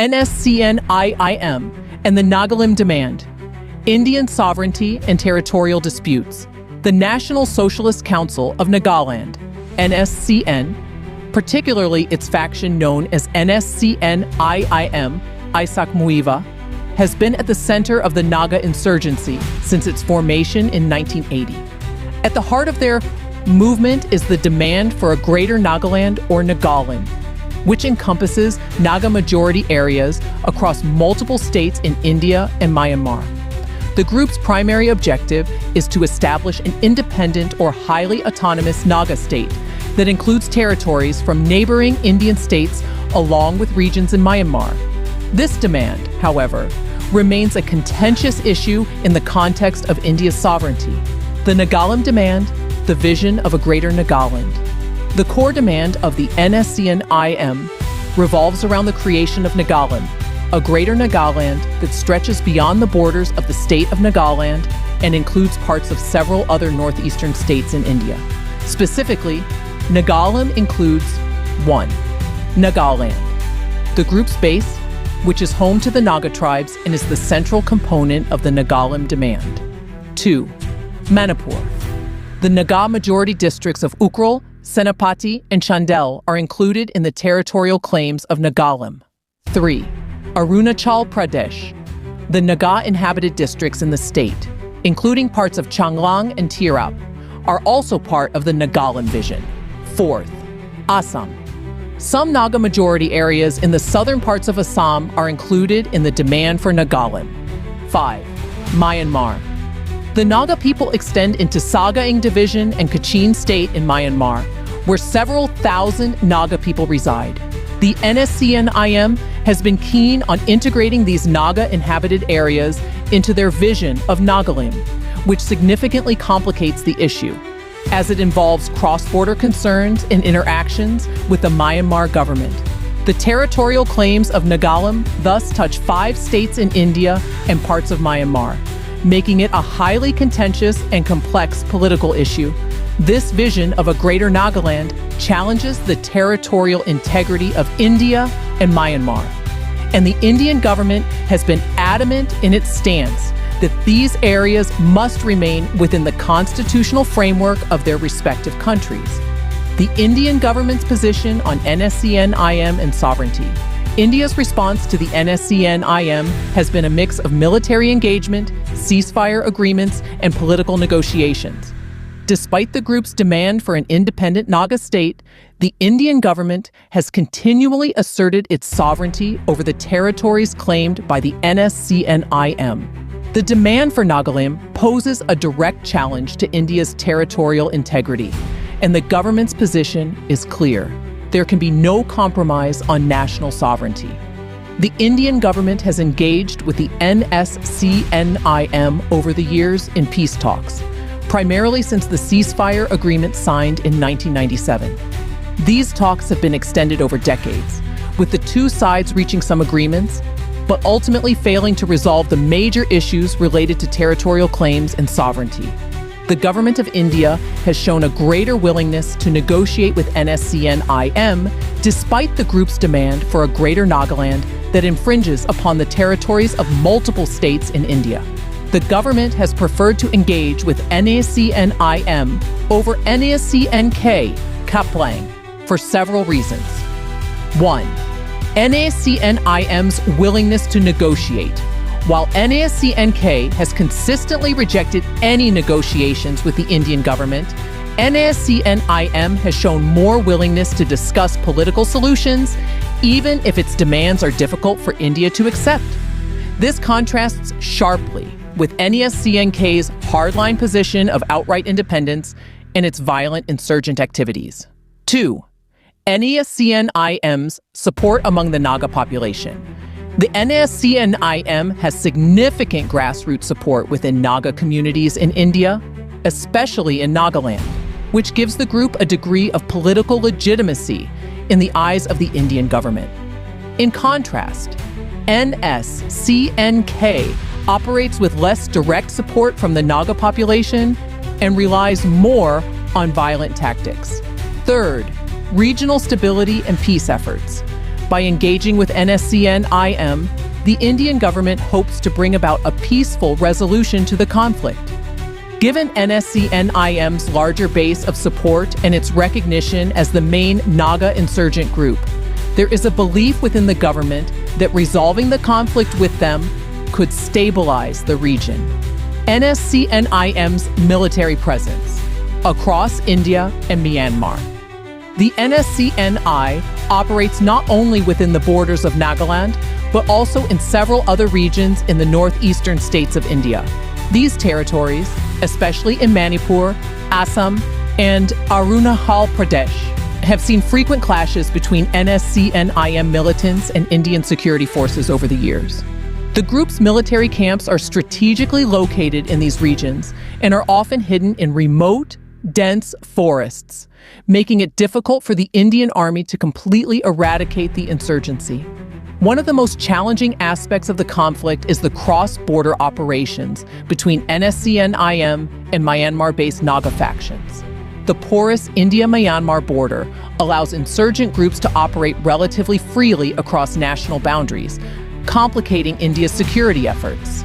Nscn and the Nagalim Demand, Indian Sovereignty and Territorial Disputes, the National Socialist Council of Nagaland, Nscn, particularly its faction known as Nscn-IIM, Isak Muiva, has been at the center of the Naga insurgency since its formation in 1980. At the heart of their movement is the demand for a greater Nagaland or Nagalim, which encompasses Naga majority areas across multiple states in India and Myanmar. The group's primary objective is to establish an independent or highly autonomous Naga state that includes territories from neighboring Indian states along with regions in Myanmar. This demand, however, remains a contentious issue in the context of India's sovereignty. The Nagalim demand, the vision of a greater Nagaland. The core demand of the Nscn-IM revolves around the creation of Nagalim, a greater Nagaland that stretches beyond the borders of the state of Nagaland and includes parts of several other northeastern states in India. Specifically, Nagalim includes 1. Nagaland, the group's base, which is home to the Naga tribes and is the central component of the Nagalim demand. 2. Manipur. The Naga majority districts of Kykl, Senapati, and Chandel are included in the territorial claims of Nagalim. 3. Arunachal Pradesh. The Naga inhabited districts in the state, including parts of Changlang and Tirap, are also part of the Nagalim vision. 4th, Assam. Some Naga majority areas in the southern parts of Assam are included in the demand for Nagalim. 5. Myanmar. The Naga people extend into Sagaing Division and Kachin State in Myanmar, where several thousand Naga people reside. The Nscn-IM has been keen on integrating these Naga-inhabited areas into their vision of Nagalim, which significantly complicates the issue, as it involves cross-border concerns and interactions with the Myanmar government. The territorial claims of Nagalim thus touch 5 states in India and parts of Myanmar, making it a highly contentious and complex political issue. This vision of a greater Nagaland challenges the territorial integrity of India and Myanmar. And the Indian government has been adamant in its stance that these areas must remain within the constitutional framework of their respective countries. The Indian government's position on Nscn-IM and sovereignty. India's response to the Nscn-IM has been a mix of military engagement, ceasefire agreements, and political negotiations. Despite the group's demand for an independent Naga state, the Indian government has continually asserted its sovereignty over the territories claimed by the Nscn-IM. The demand for Nagalim poses a direct challenge to India's territorial integrity, and the government's position is clear. There can be no compromise on national sovereignty. The Indian government has engaged with the Nscn-IM over the years in peace talks, primarily since the ceasefire agreement signed in 1997. These talks have been extended over decades, with the two sides reaching some agreements, but ultimately failing to resolve the major issues related to territorial claims and sovereignty. The government of India has shown a greater willingness to negotiate with Nscn-IM despite the group's demand for a greater Nagaland that infringes upon the territories of multiple states in India. The government has preferred to engage with Nscn-IM over Nscn-K, Kaplang, for several reasons. 1. Nscn-IM's willingness to negotiate. While Nscn-K has consistently rejected any negotiations with the Indian government, Nscn-IM has shown more willingness to discuss political solutions, even if its demands are difficult for India to accept. This contrasts sharply with Nscn-K's hardline position of outright independence and its violent insurgent activities. 2. Nscn-IM's support among the Naga population. The Nscn-IM has significant grassroots support within Naga communities in India, especially in Nagaland, which gives the group a degree of political legitimacy in the eyes of the Indian government. In contrast, Nscn-K operates with less direct support from the Naga population and relies more on violent tactics. Third, regional stability and peace efforts. By engaging with Nscn-IM, the Indian government hopes to bring about a peaceful resolution to the conflict. Given Nscn-IM's larger base of support and its recognition as the main Naga insurgent group, there is a belief within the government that resolving the conflict with them could stabilize the region. Nscn-IM's military presence across India and Myanmar. The Nscn-I operates not only within the borders of Nagaland, but also in several other regions in the northeastern states of India. These territories, especially in Manipur, Assam, and Arunachal Pradesh, have seen frequent clashes between Nscn-IM militants and Indian security forces over the years. The group's military camps are strategically located in these regions and are often hidden in remote, dense forests, making it difficult for the Indian Army to completely eradicate the insurgency. One of the most challenging aspects of the conflict is the cross-border operations between Nscn-IM and Myanmar-based Naga factions. The porous India-Myanmar border allows insurgent groups to operate relatively freely across national boundaries, complicating India's security efforts.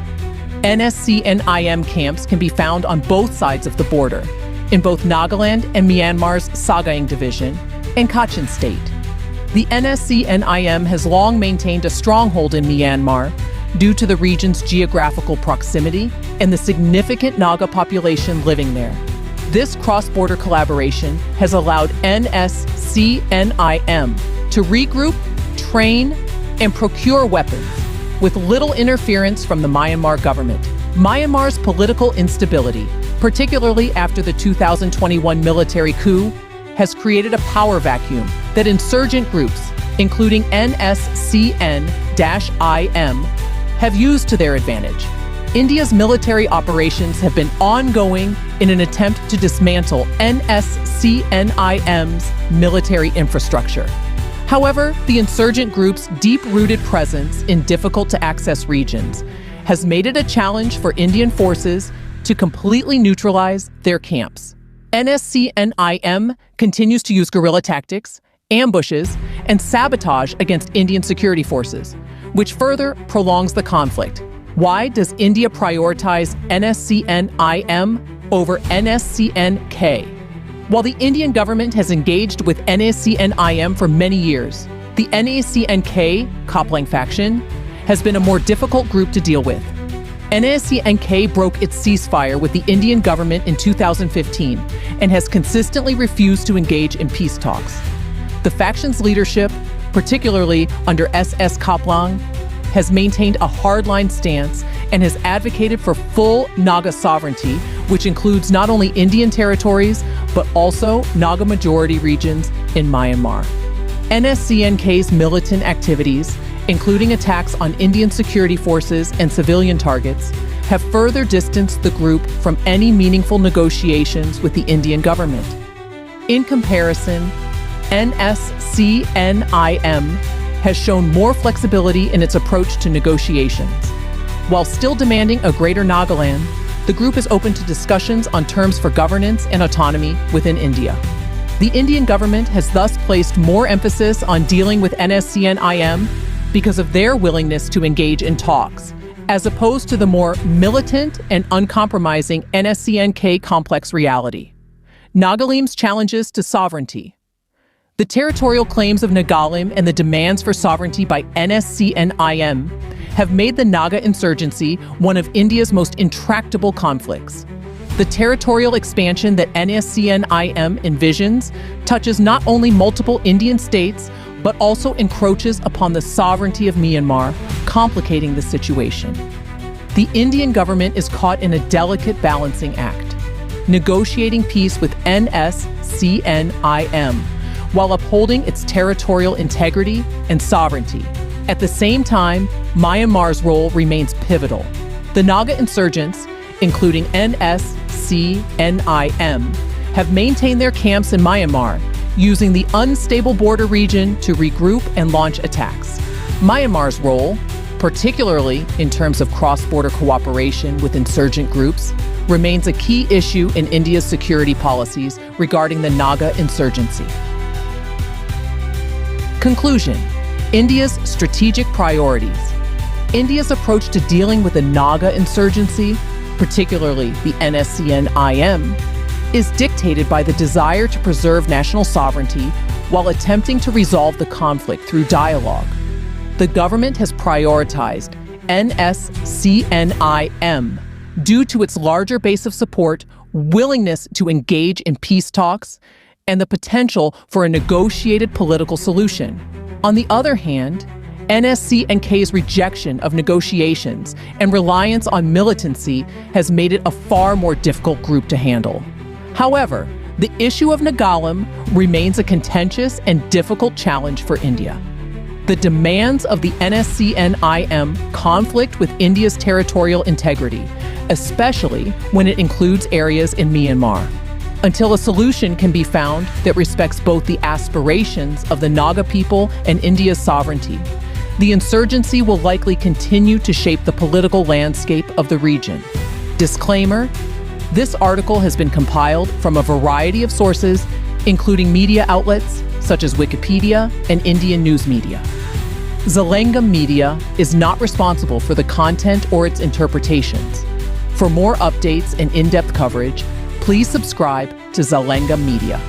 Nscn-IM camps can be found on both sides of the border, in both Nagaland and Myanmar's Sagaing Division and Kachin State. The Nscn-IM has long maintained a stronghold in Myanmar due to the region's geographical proximity and the significant Naga population living there. This cross-border collaboration has allowed Nscn-IM to regroup, train, and procure weapons with little interference from the Myanmar government. Myanmar's political instability, particularly after the 2021 military coup, has created a power vacuum that insurgent groups, including Nscn-IM, have used to their advantage. India's military operations have been ongoing in an attempt to dismantle Nscn-IM's military infrastructure. However, the insurgent group's deep-rooted presence in difficult-to-access regions has made it a challenge for Indian forces to completely neutralize their camps. Nscn-IM continues to use guerrilla tactics, ambushes, and sabotage against Indian security forces, which further prolongs the conflict. Why does India prioritize Nscn-IM over Nscn-K? While the Indian government has engaged with Nscn-IM for many years, the Nscn-K Kykl faction has been a more difficult group to deal with. Nscn-K broke its ceasefire with the Indian government in 2015 and has consistently refused to engage in peace talks. The faction's leadership, particularly under SS Kykl, has maintained a hardline stance and has advocated for full Naga sovereignty, which includes not only Indian territories, but also Naga majority regions in Myanmar. Nscn-K's militant activities, including attacks on Indian security forces and civilian targets, have further distanced the group from any meaningful negotiations with the Indian government. In comparison, Nscn-IM has shown more flexibility in its approach to negotiations. While still demanding a greater Nagaland, the group is open to discussions on terms for governance and autonomy within India. The Indian government has thus placed more emphasis on dealing with Nscn-IM because of their willingness to engage in talks, as opposed to the more militant and uncompromising Nscn-K complex reality. Nagalim's challenges to sovereignty. The territorial claims of Nagalim and the demands for sovereignty by Nscn-IM have made the Naga insurgency one of India's most intractable conflicts. The territorial expansion that Nscn-IM envisions touches not only multiple Indian states, but also encroaches upon the sovereignty of Myanmar, complicating the situation. The Indian government is caught in a delicate balancing act, negotiating peace with Nscn-IM, while upholding its territorial integrity and sovereignty. At the same time, Myanmar's role remains pivotal. The Naga insurgents, including Nscn-IM, have maintained their camps in Myanmar, using the unstable border region to regroup and launch attacks. Myanmar's role, particularly in terms of cross-border cooperation with insurgent groups, remains a key issue in India's security policies regarding the Naga insurgency. Conclusion: India's strategic priorities. India's approach to dealing with the Naga insurgency, particularly the Nscn-IM, is dictated by the desire to preserve national sovereignty while attempting to resolve the conflict through dialogue. The government has prioritized Nscn-IM due to its larger base of support, willingness to engage in peace talks, and the potential for a negotiated political solution. On the other hand, NSC&K's rejection of negotiations and reliance on militancy has made it a far more difficult group to handle. However, the issue of Nagalim remains a contentious and difficult challenge for India. The demands of the Nscn-IM conflict with India's territorial integrity, especially when it includes areas in Myanmar. Until a solution can be found that respects both the aspirations of the Naga people and India's sovereignty, the insurgency will likely continue to shape the political landscape of the region. Disclaimer: this article has been compiled from a variety of sources, including media outlets such as Wikipedia and Indian news media. Zalengam Media is not responsible for the content or its interpretations. For more updates and in-depth coverage, please subscribe to Zalengam Media.